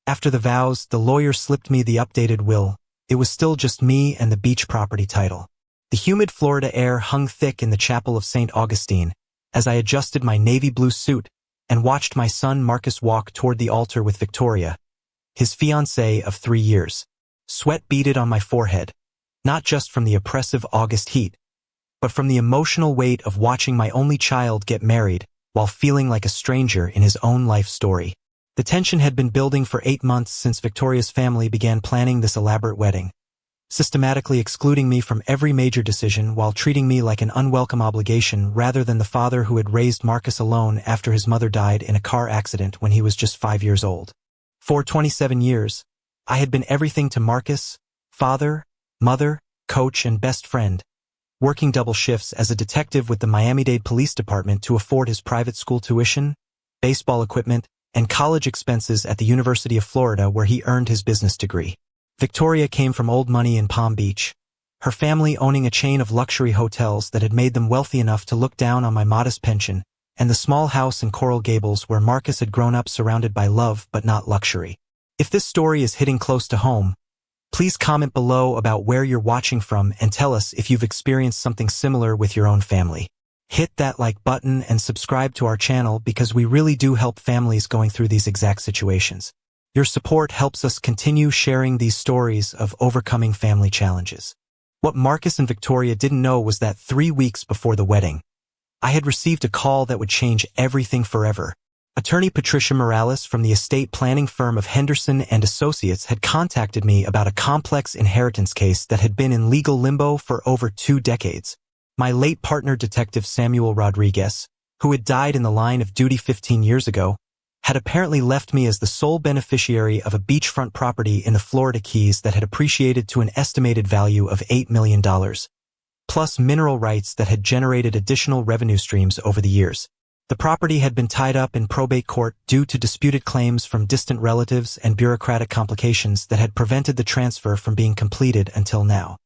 After the vows, the lawyer slipped me the updated will. It was still just me and the beach property title. The humid Florida air hung thick in the chapel of St. Augustine as I adjusted my navy blue suit and watched my son Marcus walk toward the altar with Victoria, his fiancée of 3 years. Sweat beaded on my forehead, not just from the oppressive August heat, but from the emotional weight of watching my only child get married while feeling like a stranger in his own life story. The tension had been building for 8 months since Victoria's family began planning this elaborate wedding, systematically excluding me from every major decision while treating me like an unwelcome obligation rather than the father who had raised Marcus alone after his mother died in a car accident when he was just 5 years old. For 27 years, I had been everything to Marcus: father, mother, coach, and best friend, working double shifts as a detective with the Miami-Dade Police Department to afford his private school tuition, baseball equipment, and college expenses at the University of Florida where he earned his business degree. Victoria came from old money in Palm Beach, her family owning a chain of luxury hotels that had made them wealthy enough to look down on my modest pension and the small house in Coral Gables where Marcus had grown up surrounded by love but not luxury. If this story is hitting close to home, please comment below about where you're watching from and tell us if you've experienced something similar with your own family. Hit that like button and subscribe to our channel because we really do help families going through these exact situations. Your support helps us continue sharing these stories of overcoming family challenges. What Marcus and Victoria didn't know was that 3 weeks before the wedding, I had received a call that would change everything forever. Attorney Patricia Morales from the estate planning firm of Henderson and Associates had contacted me about a complex inheritance case that had been in legal limbo for over 2 decades. My late partner, Detective Samuel Rodriguez, who had died in the line of duty 15 years ago, had apparently left me as the sole beneficiary of a beachfront property in the Florida Keys that had appreciated to an estimated value of $8 million, plus mineral rights that had generated additional revenue streams over the years. The property had been tied up in probate court due to disputed claims from distant relatives and bureaucratic complications that had prevented the transfer from being completed until now.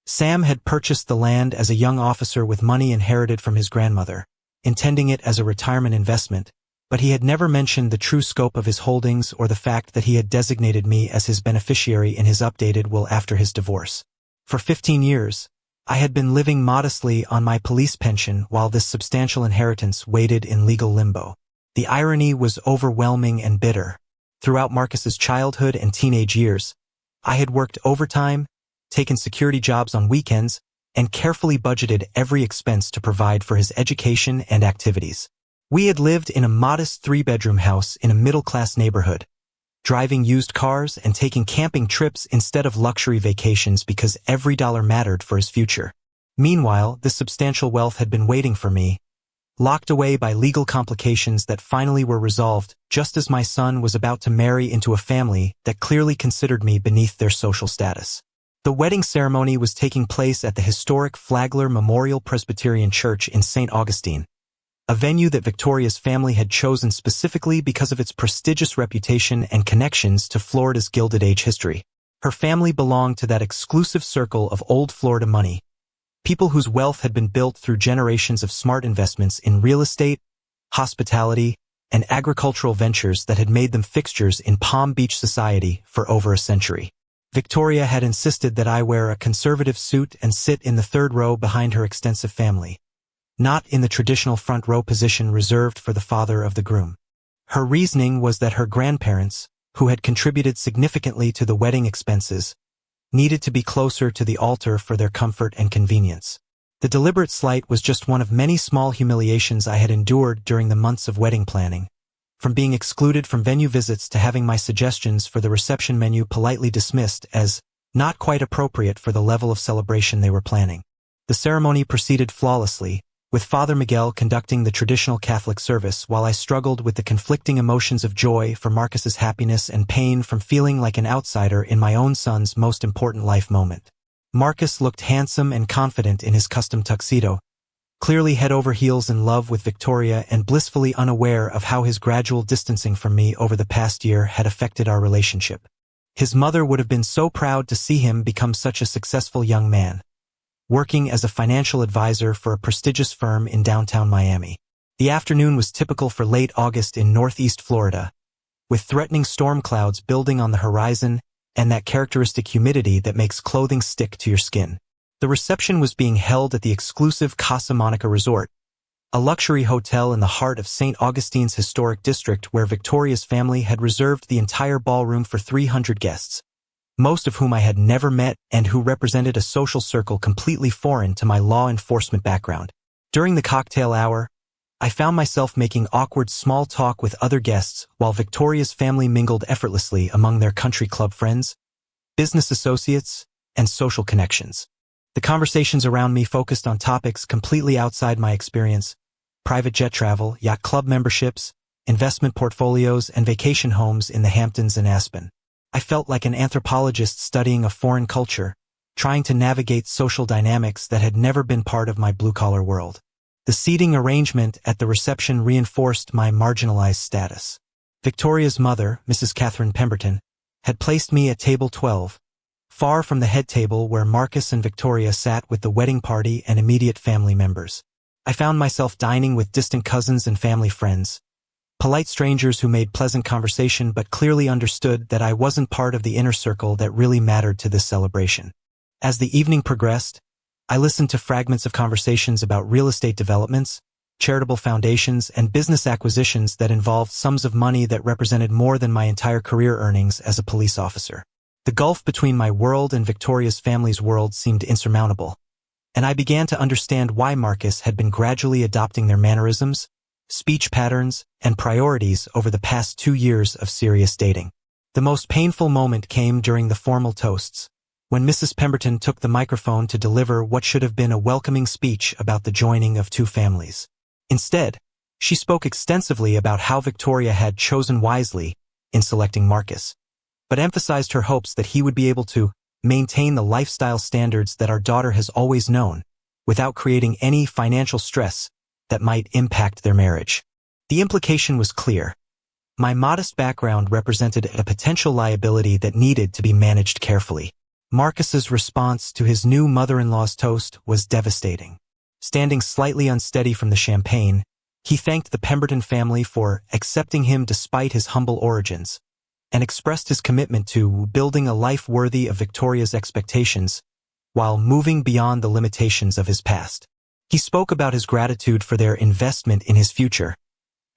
Sam had purchased the land as a young officer with money inherited from his grandmother, intending it as a retirement investment, but he had never mentioned the true scope of his holdings or the fact that he had designated me as his beneficiary in his updated will after his divorce. For 15 years, I had been living modestly on my police pension while this substantial inheritance waited in legal limbo. The irony was overwhelming and bitter. Throughout Marcus's childhood and teenage years, I had worked overtime, taken security jobs on weekends, and carefully budgeted every expense to provide for his education and activities. We had lived in a modest 3-bedroom house in a middle-class neighborhood, driving used cars and taking camping trips instead of luxury vacations because every dollar mattered for his future. Meanwhile, this substantial wealth had been waiting for me, locked away by legal complications that finally were resolved just as my son was about to marry into a family that clearly considered me beneath their social status. The wedding ceremony was taking place at the historic Flagler Memorial Presbyterian Church in St. Augustine, a venue that Victoria's family had chosen specifically because of its prestigious reputation and connections to Florida's Gilded Age history. Her family belonged to that exclusive circle of old Florida money, people whose wealth had been built through generations of smart investments in real estate, hospitality, and agricultural ventures that had made them fixtures in Palm Beach society for over a century. Victoria had insisted that I wear a conservative suit and sit in the 3rd row behind her extensive family, not in the traditional front row position reserved for the father of the groom. Her reasoning was that her grandparents, who had contributed significantly to the wedding expenses, needed to be closer to the altar for their comfort and convenience. The deliberate slight was just one of many small humiliations I had endured during the months of wedding planning, from being excluded from venue visits to having my suggestions for the reception menu politely dismissed as not quite appropriate for the level of celebration they were planning. The ceremony proceeded flawlessly, with Father Miguel conducting the traditional Catholic service while I struggled with the conflicting emotions of joy for Marcus's happiness and pain from feeling like an outsider in my own son's most important life moment. Marcus looked handsome and confident in his custom tuxedo, clearly head over heels in love with Victoria and blissfully unaware of how his gradual distancing from me over the past year had affected our relationship. His mother would have been so proud to see him become such a successful young man, working as a financial advisor for a prestigious firm in downtown Miami. The afternoon was typical for late August in Northeast Florida, with threatening storm clouds building on the horizon and that characteristic humidity that makes clothing stick to your skin. The reception was being held at the exclusive Casa Monica Resort, a luxury hotel in the heart of St. Augustine's historic district where Victoria's family had reserved the entire ballroom for 300 guests, most of whom I had never met and who represented a social circle completely foreign to my law enforcement background. During the cocktail hour, I found myself making awkward small talk with other guests while Victoria's family mingled effortlessly among their country club friends, business associates, and social connections. The conversations around me focused on topics completely outside my experience: private jet travel, yacht club memberships, investment portfolios, and vacation homes in the Hamptons and Aspen. I felt like an anthropologist studying a foreign culture, trying to navigate social dynamics that had never been part of my blue-collar world. The seating arrangement at the reception reinforced my marginalized status. Victoria's mother, Mrs. Catherine Pemberton, had placed me at table 12, far from the head table where Marcus and Victoria sat with the wedding party and immediate family members. I found myself dining with distant cousins and family friends, polite strangers who made pleasant conversation but clearly understood that I wasn't part of the inner circle that really mattered to this celebration. As the evening progressed, I listened to fragments of conversations about real estate developments, charitable foundations, and business acquisitions that involved sums of money that represented more than my entire career earnings as a police officer. The gulf between my world and Victoria's family's world seemed insurmountable, and I began to understand why Marcus had been gradually adopting their mannerisms, speech patterns, and priorities over the past 2 years of serious dating. The most painful moment came during the formal toasts, when Mrs. Pemberton took the microphone to deliver what should have been a welcoming speech about the joining of two families. Instead, she spoke extensively about how Victoria had chosen wisely in selecting Marcus, but emphasized her hopes that he would be able to maintain the lifestyle standards that our daughter has always known, without creating any financial stress that might impact their marriage. The implication was clear. My modest background represented a potential liability that needed to be managed carefully. Marcus's response to his new mother-in-law's toast was devastating. Standing slightly unsteady from the champagne, he thanked the Pemberton family for accepting him despite his humble origins, and expressed his commitment to building a life worthy of Victoria's expectations while moving beyond the limitations of his past. He spoke about his gratitude for their investment in his future,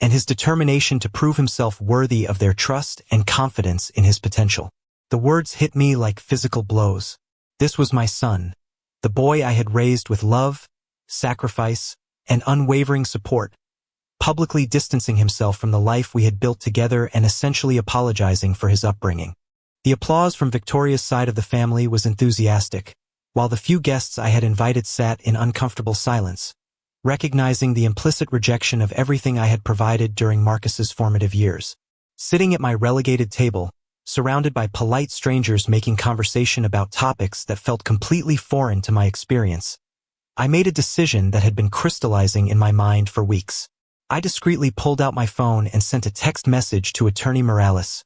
and his determination to prove himself worthy of their trust and confidence in his potential. The words hit me like physical blows. This was my son, the boy I had raised with love, sacrifice, and unwavering support, publicly distancing himself from the life we had built together and essentially apologizing for his upbringing. The applause from Victoria's side of the family was enthusiastic, while the few guests I had invited sat in uncomfortable silence, recognizing the implicit rejection of everything I had provided during Marcus's formative years. Sitting at my relegated table, surrounded by polite strangers making conversation about topics that felt completely foreign to my experience, I made a decision that had been crystallizing in my mind for weeks. I discreetly pulled out my phone and sent a text message to Attorney Morales.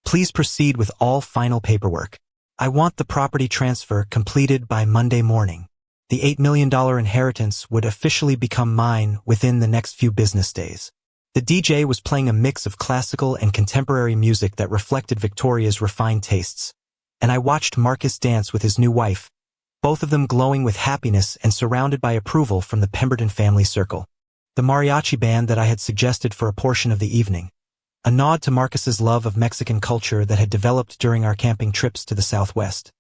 Please proceed with all final paperwork. I want the property transfer completed by Monday morning. The $8 million inheritance would officially become mine within the next few business days. The DJ was playing a mix of classical and contemporary music that reflected Victoria's refined tastes, and I watched Marcus dance with his new wife, both of them glowing with happiness and surrounded by approval from the Pemberton family circle. The mariachi band that I had suggested for a portion of the evening, a nod to Marcus's love of Mexican culture that had developed during our camping trips to the Southwest,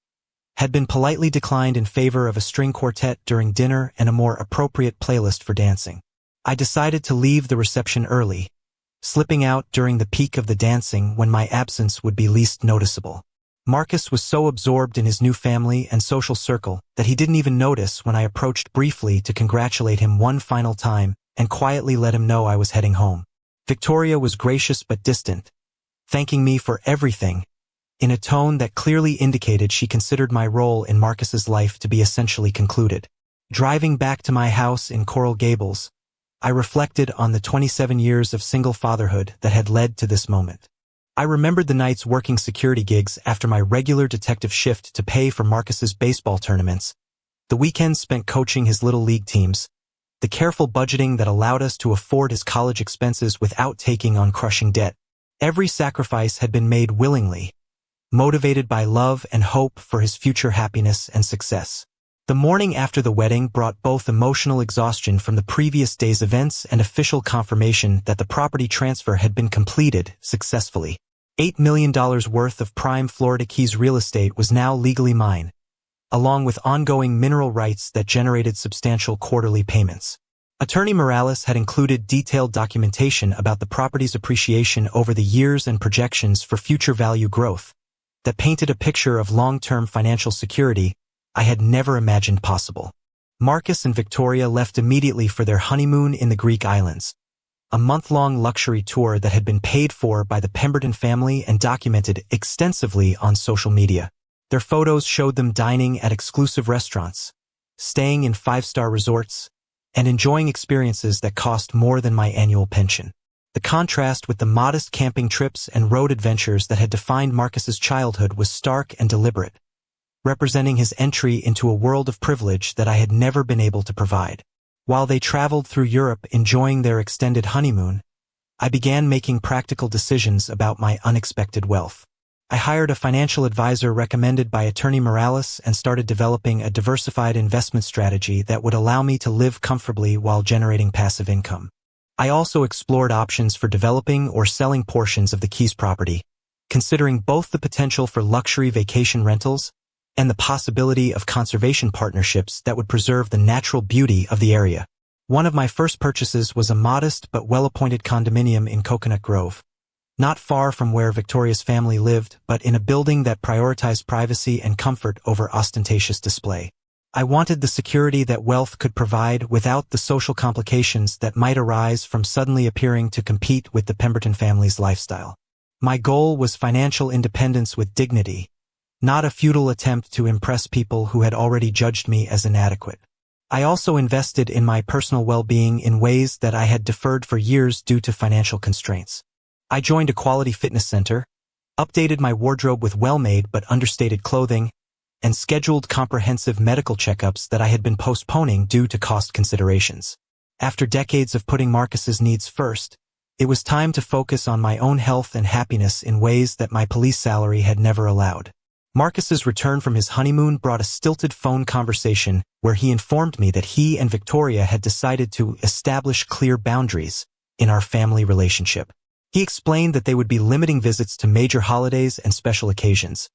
had been politely declined in favor of a string quartet during dinner and a more appropriate playlist for dancing. I decided to leave the reception early, slipping out during the peak of the dancing when my absence would be least noticeable. Marcus was so absorbed in his new family and social circle that he didn't even notice when I approached briefly to congratulate him one final time and quietly let him know I was heading home. Victoria was gracious but distant, thanking me for everything, in a tone that clearly indicated she considered my role in Marcus's life to be essentially concluded. Driving back to my house in Coral Gables, I reflected on the 27 years of single fatherhood that had led to this moment. I remembered the nights working security gigs after my regular detective shift to pay for Marcus's baseball tournaments, the weekends spent coaching his little league teams, the careful budgeting that allowed us to afford his college expenses without taking on crushing debt. Every sacrifice had been made willingly, motivated by love and hope for his future happiness and success. The morning after the wedding brought both emotional exhaustion from the previous day's events and official confirmation that the property transfer had been completed successfully. $8 million worth of prime Florida Keys real estate was now legally mine, along with ongoing mineral rights that generated substantial quarterly payments. Attorney Morales had included detailed documentation about the property's appreciation over the years and projections for future value growth that painted a picture of long-term financial security I had never imagined possible. Marcus and Victoria left immediately for their honeymoon in the Greek islands, a month-long luxury tour that had been paid for by the Pemberton family and documented extensively on social media. Their photos showed them dining at exclusive restaurants, staying in five-star resorts, and enjoying experiences that cost more than my annual pension. The contrast with the modest camping trips and road adventures that had defined Marcus's childhood was stark and deliberate, representing his entry into a world of privilege that I had never been able to provide. While they traveled through Europe enjoying their extended honeymoon, I began making practical decisions about my unexpected wealth. I hired a financial advisor recommended by Attorney Morales and started developing a diversified investment strategy that would allow me to live comfortably while generating passive income. I also explored options for developing or selling portions of the Keys property, considering both the potential for luxury vacation rentals and the possibility of conservation partnerships that would preserve the natural beauty of the area. One of my first purchases was a modest but well-appointed condominium in Coconut Grove, not far from where Victoria's family lived, but in a building that prioritized privacy and comfort over ostentatious display. I wanted the security that wealth could provide without the social complications that might arise from suddenly appearing to compete with the Pemberton family's lifestyle. My goal was financial independence with dignity, not a futile attempt to impress people who had already judged me as inadequate. I also invested in my personal well-being in ways that I had deferred for years due to financial constraints. I joined a quality fitness center, updated my wardrobe with well-made but understated clothing, and scheduled comprehensive medical checkups that I had been postponing due to cost considerations. After decades of putting Marcus's needs first, it was time to focus on my own health and happiness in ways that my police salary had never allowed. Marcus's return from his honeymoon brought a stilted phone conversation where he informed me that he and Victoria had decided to establish clear boundaries in our family relationship. He explained that they would be limiting visits to major holidays and special occasions,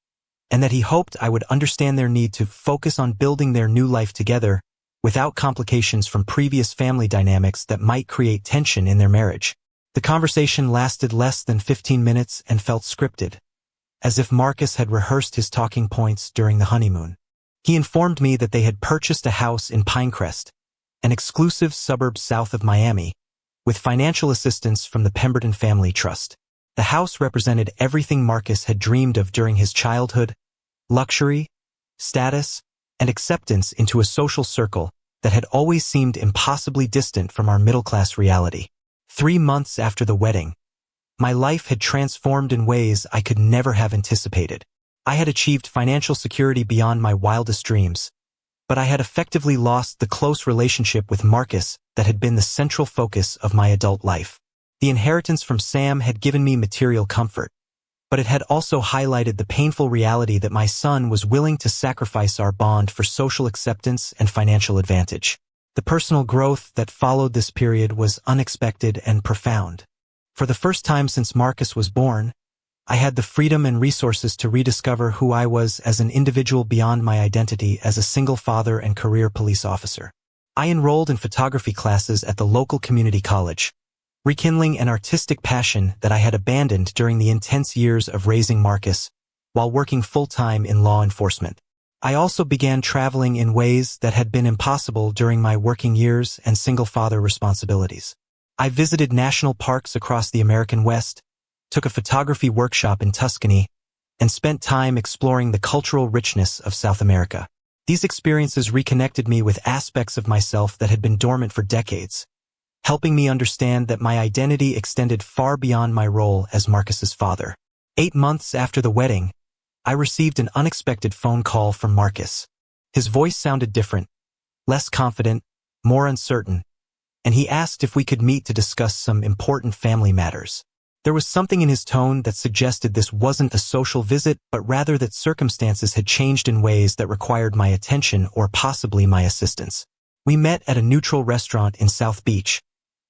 and that he hoped I would understand their need to focus on building their new life together without complications from previous family dynamics that might create tension in their marriage. The conversation lasted less than 15 minutes and felt scripted, as if Marcus had rehearsed his talking points during the honeymoon. He informed me that they had purchased a house in Pinecrest, an exclusive suburb south of Miami, with financial assistance from the Pemberton Family Trust. The house represented everything Marcus had dreamed of during his childhood: luxury, status, and acceptance into a social circle that had always seemed impossibly distant from our middle-class reality. 3 months after the wedding, my life had transformed in ways I could never have anticipated. I had achieved financial security beyond my wildest dreams, but I had effectively lost the close relationship with Marcus that had been the central focus of my adult life. The inheritance from Sam had given me material comfort, but it had also highlighted the painful reality that my son was willing to sacrifice our bond for social acceptance and financial advantage. The personal growth that followed this period was unexpected and profound. For the first time since Marcus was born, I had the freedom and resources to rediscover who I was as an individual beyond my identity as a single father and career police officer. I enrolled in photography classes at the local community college, rekindling an artistic passion that I had abandoned during the intense years of raising Marcus while working full-time in law enforcement. I also began traveling in ways that had been impossible during my working years and single-father responsibilities. I visited national parks across the American West, took a photography workshop in Tuscany, and spent time exploring the cultural richness of South America. These experiences reconnected me with aspects of myself that had been dormant for decades, helping me understand that my identity extended far beyond my role as Marcus's father. 8 months after the wedding, I received an unexpected phone call from Marcus. His voice sounded different, less confident, more uncertain, and he asked if we could meet to discuss some important family matters. There was something in his tone that suggested this wasn't a social visit, but rather that circumstances had changed in ways that required my attention or possibly my assistance. We met at a neutral restaurant in South Beach,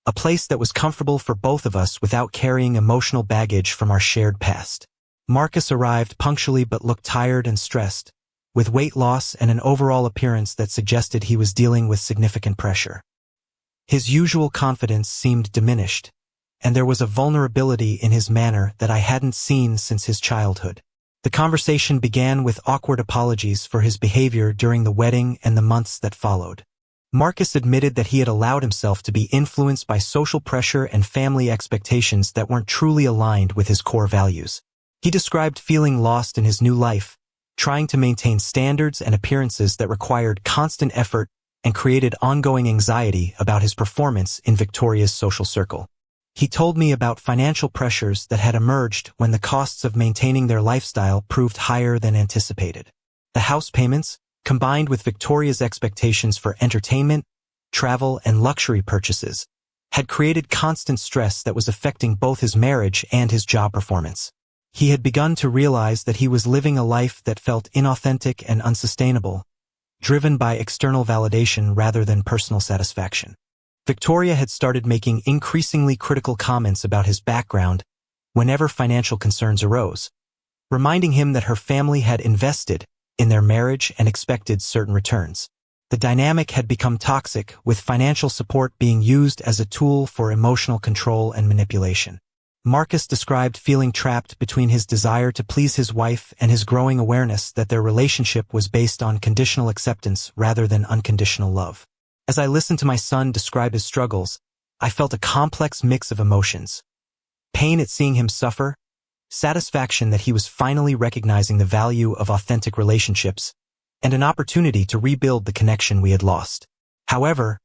a place that was comfortable for both of us without carrying emotional baggage from our shared past. Marcus arrived punctually but looked tired and stressed, with weight loss and an overall appearance that suggested he was dealing with significant pressure. His usual confidence seemed diminished, and there was a vulnerability in his manner that I hadn't seen since his childhood. The conversation began with awkward apologies for his behavior during the wedding and the months that followed. Marcus admitted that he had allowed himself to be influenced by social pressure and family expectations that weren't truly aligned with his core values. He described feeling lost in his new life, trying to maintain standards and appearances that required constant effort and created ongoing anxiety about his performance in Victoria's social circle. He told me about financial pressures that had emerged when the costs of maintaining their lifestyle proved higher than anticipated. The house payments, combined with Victoria's expectations for entertainment, travel, and luxury purchases, had created constant stress that was affecting both his marriage and his job performance. He had begun to realize that he was living a life that felt inauthentic and unsustainable, driven by external validation rather than personal satisfaction. Victoria had started making increasingly critical comments about his background whenever financial concerns arose, reminding him that her family had invested in their marriage and expected certain returns. The dynamic had become toxic, with financial support being used as a tool for emotional control and manipulation. Marcus described feeling trapped between his desire to please his wife and his growing awareness that their relationship was based on conditional acceptance rather than unconditional love. As I listened to my son describe his struggles, I felt a complex mix of emotions. Pain at seeing him suffer, satisfaction that he was finally recognizing the value of authentic relationships, and an opportunity to rebuild the connection we had lost. However,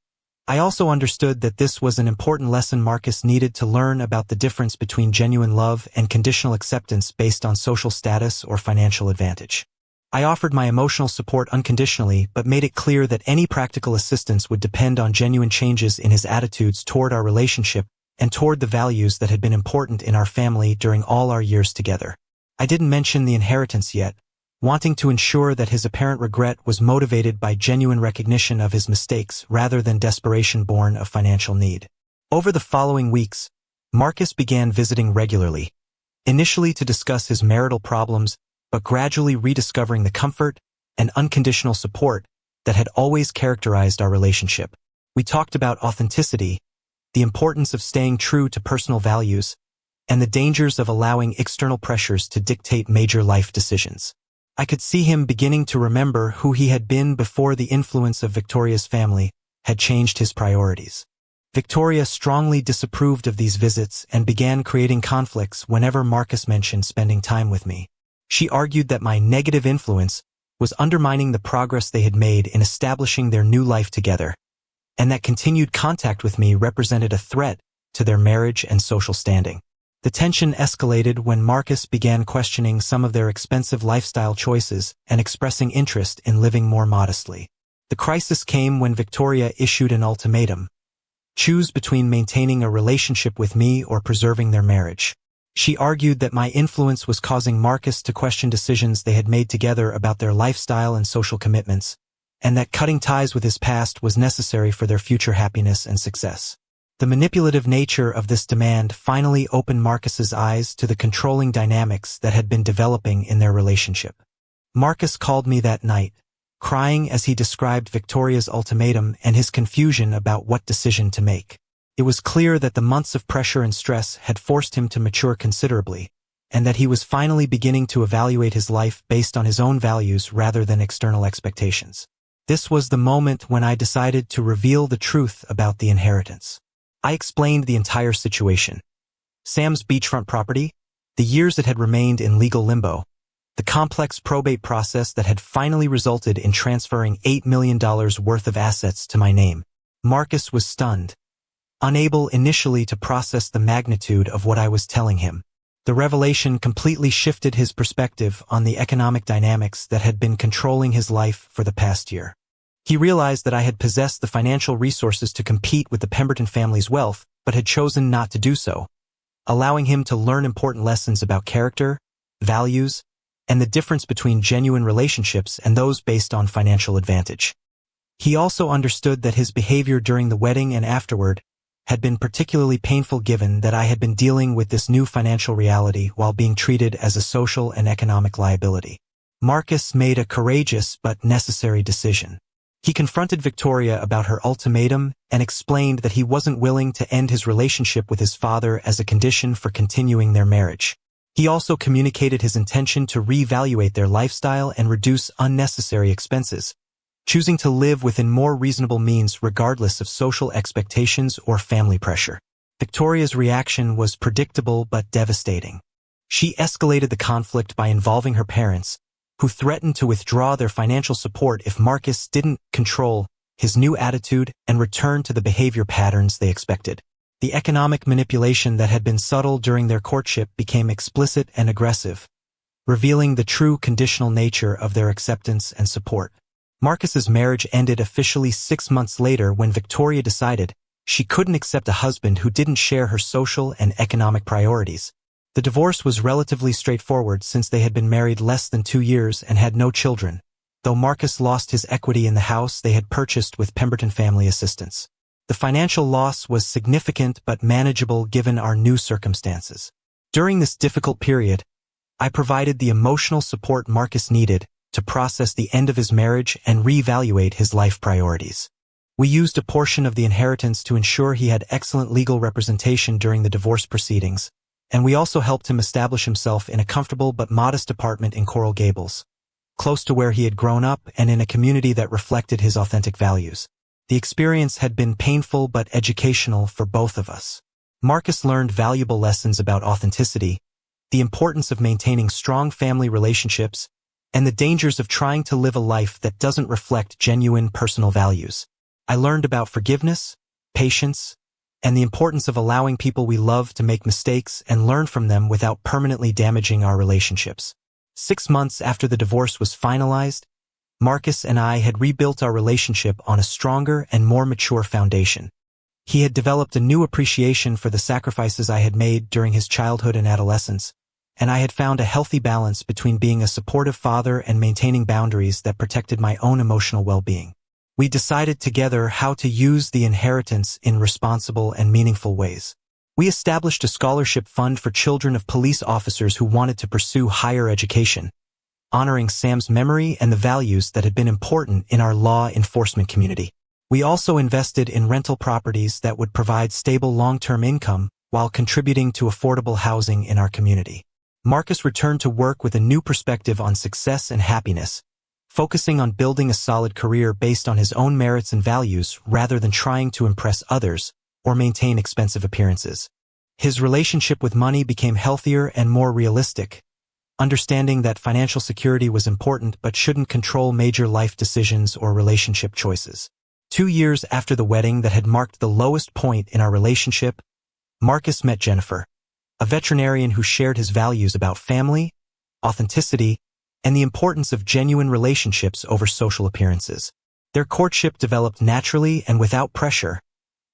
I also understood that this was an important lesson Marcus needed to learn about the difference between genuine love and conditional acceptance based on social status or financial advantage. I offered my emotional support unconditionally, but made it clear that any practical assistance would depend on genuine changes in his attitudes toward our relationship and toward the values that had been important in our family during all our years together. I didn't mention the inheritance yet, wanting to ensure that his apparent regret was motivated by genuine recognition of his mistakes rather than desperation born of financial need. Over the following weeks, Marcus began visiting regularly, initially to discuss his marital problems, but gradually rediscovering the comfort and unconditional support that had always characterized our relationship. We talked about authenticity, the importance of staying true to personal values, and the dangers of allowing external pressures to dictate major life decisions. I could see him beginning to remember who he had been before the influence of Victoria's family had changed his priorities. Victoria strongly disapproved of these visits and began creating conflicts whenever Marcus mentioned spending time with me. She argued that my negative influence was undermining the progress they had made in establishing their new life together, and that continued contact with me represented a threat to their marriage and social standing. The tension escalated when Marcus began questioning some of their expensive lifestyle choices and expressing interest in living more modestly. The crisis came when Victoria issued an ultimatum: choose between maintaining a relationship with me or preserving their marriage. She argued that my influence was causing Marcus to question decisions they had made together about their lifestyle and social commitments, and that cutting ties with his past was necessary for their future happiness and success. The manipulative nature of this demand finally opened Marcus's eyes to the controlling dynamics that had been developing in their relationship. Marcus called me that night, crying as he described Victoria's ultimatum and his confusion about what decision to make. It was clear that the months of pressure and stress had forced him to mature considerably, and that he was finally beginning to evaluate his life based on his own values rather than external expectations. This was the moment when I decided to reveal the truth about the inheritance. I explained the entire situation: Sam's beachfront property, the years it had remained in legal limbo, the complex probate process that had finally resulted in transferring $8 million worth of assets to my name. Marcus was stunned, unable initially to process the magnitude of what I was telling him. The revelation completely shifted his perspective on the economic dynamics that had been controlling his life for the past year. He realized that I had possessed the financial resources to compete with the Pemberton family's wealth, but had chosen not to do so, allowing him to learn important lessons about character, values, and the difference between genuine relationships and those based on financial advantage. He also understood that his behavior during the wedding and afterward had been particularly painful given that I had been dealing with this new financial reality while being treated as a social and economic liability. Marcus made a courageous but necessary decision. He confronted Victoria about her ultimatum and explained that he wasn't willing to end his relationship with his father as a condition for continuing their marriage. He also communicated his intention to reevaluate their lifestyle and reduce unnecessary expenses, choosing to live within more reasonable means regardless of social expectations or family pressure. Victoria's reaction was predictable but devastating. She escalated the conflict by involving her parents, who threatened to withdraw their financial support if Marcus didn't control his new attitude and return to the behavior patterns they expected. The economic manipulation that had been subtle during their courtship became explicit and aggressive, revealing the true conditional nature of their acceptance and support. Marcus's marriage ended officially 6 months later when Victoria decided she couldn't accept a husband who didn't share her social and economic priorities. The divorce was relatively straightforward since they had been married less than 2 years and had no children, though Marcus lost his equity in the house they had purchased with Pemberton family assistance. The financial loss was significant but manageable given our new circumstances. During this difficult period, I provided the emotional support Marcus needed to process the end of his marriage and reevaluate his life priorities. We used a portion of the inheritance to ensure he had excellent legal representation during the divorce proceedings, and we also helped him establish himself in a comfortable but modest apartment in Coral Gables, close to where he had grown up and in a community that reflected his authentic values. The experience had been painful but educational for both of us. Marcus learned valuable lessons about authenticity, the importance of maintaining strong family relationships, and the dangers of trying to live a life that doesn't reflect genuine personal values. I learned about forgiveness, patience, and the importance of allowing people we love to make mistakes and learn from them without permanently damaging our relationships. 6 months after the divorce was finalized, Marcus and I had rebuilt our relationship on a stronger and more mature foundation. He had developed a new appreciation for the sacrifices I had made during his childhood and adolescence, and I had found a healthy balance between being a supportive father and maintaining boundaries that protected my own emotional well-being. We decided together how to use the inheritance in responsible and meaningful ways. We established a scholarship fund for children of police officers who wanted to pursue higher education, honoring Sam's memory and the values that had been important in our law enforcement community. We also invested in rental properties that would provide stable long-term income while contributing to affordable housing in our community. Marcus returned to work with a new perspective on success and happiness, focusing on building a solid career based on his own merits and values rather than trying to impress others or maintain expensive appearances. His relationship with money became healthier and more realistic, understanding that financial security was important but shouldn't control major life decisions or relationship choices. 2 years after the wedding that had marked the lowest point in our relationship, Marcus met Jennifer, a veterinarian who shared his values about family, authenticity, and the importance of genuine relationships over social appearances. Their courtship developed naturally and without pressure,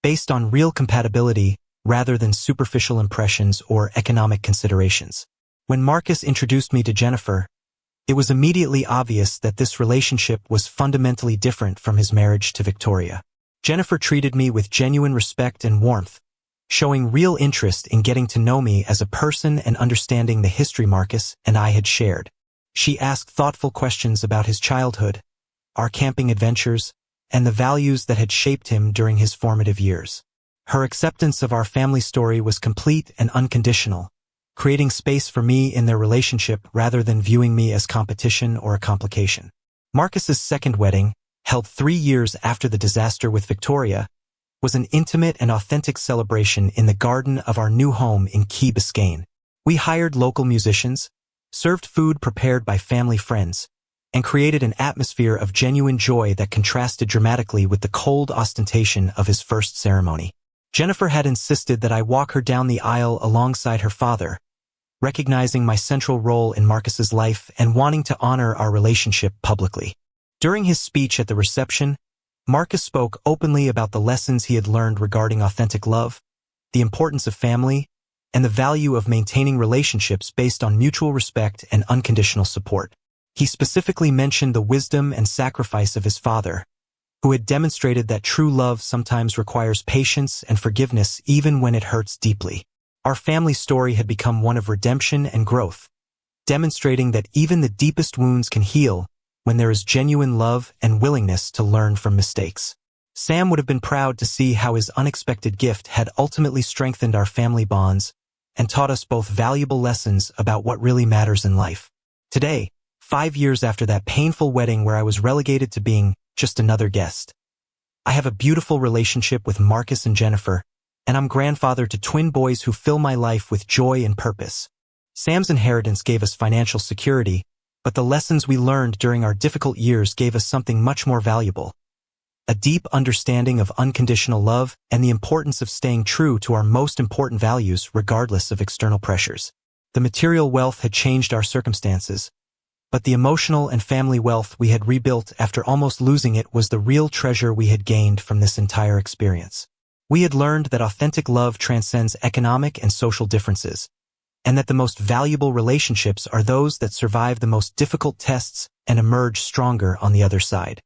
based on real compatibility rather than superficial impressions or economic considerations. When Marcus introduced me to Jennifer, it was immediately obvious that this relationship was fundamentally different from his marriage to Victoria. Jennifer treated me with genuine respect and warmth, showing real interest in getting to know me as a person and understanding the history Marcus and I had shared. She asked thoughtful questions about his childhood, our camping adventures, and the values that had shaped him during his formative years. Her acceptance of our family story was complete and unconditional, creating space for me in their relationship rather than viewing me as competition or a complication. Marcus's second wedding, held 3 years after the disaster with Victoria, was an intimate and authentic celebration in the garden of our new home in Key Biscayne. We hired local musicians, served food prepared by family friends, and created an atmosphere of genuine joy that contrasted dramatically with the cold ostentation of his first ceremony. Jennifer had insisted that I walk her down the aisle alongside her father, recognizing my central role in Marcus's life and wanting to honor our relationship publicly. During his speech at the reception, Marcus spoke openly about the lessons he had learned regarding authentic love, the importance of family, and the value of maintaining relationships based on mutual respect and unconditional support. He specifically mentioned the wisdom and sacrifice of his father, who had demonstrated that true love sometimes requires patience and forgiveness even when it hurts deeply. Our family story had become one of redemption and growth, demonstrating that even the deepest wounds can heal when there is genuine love and willingness to learn from mistakes. Sam would have been proud to see how his unexpected gift had ultimately strengthened our family bonds and taught us both valuable lessons about what really matters in life. Today, 5 years after that painful wedding where I was relegated to being just another guest, I have a beautiful relationship with Marcus and Jennifer, and I'm grandfather to twin boys who fill my life with joy and purpose. Sam's inheritance gave us financial security, but the lessons we learned during our difficult years gave us something much more valuable: a deep understanding of unconditional love and the importance of staying true to our most important values regardless of external pressures. The material wealth had changed our circumstances, but the emotional and family wealth we had rebuilt after almost losing it was the real treasure we had gained from this entire experience. We had learned that authentic love transcends economic and social differences, and that the most valuable relationships are those that survive the most difficult tests and emerge stronger on the other side.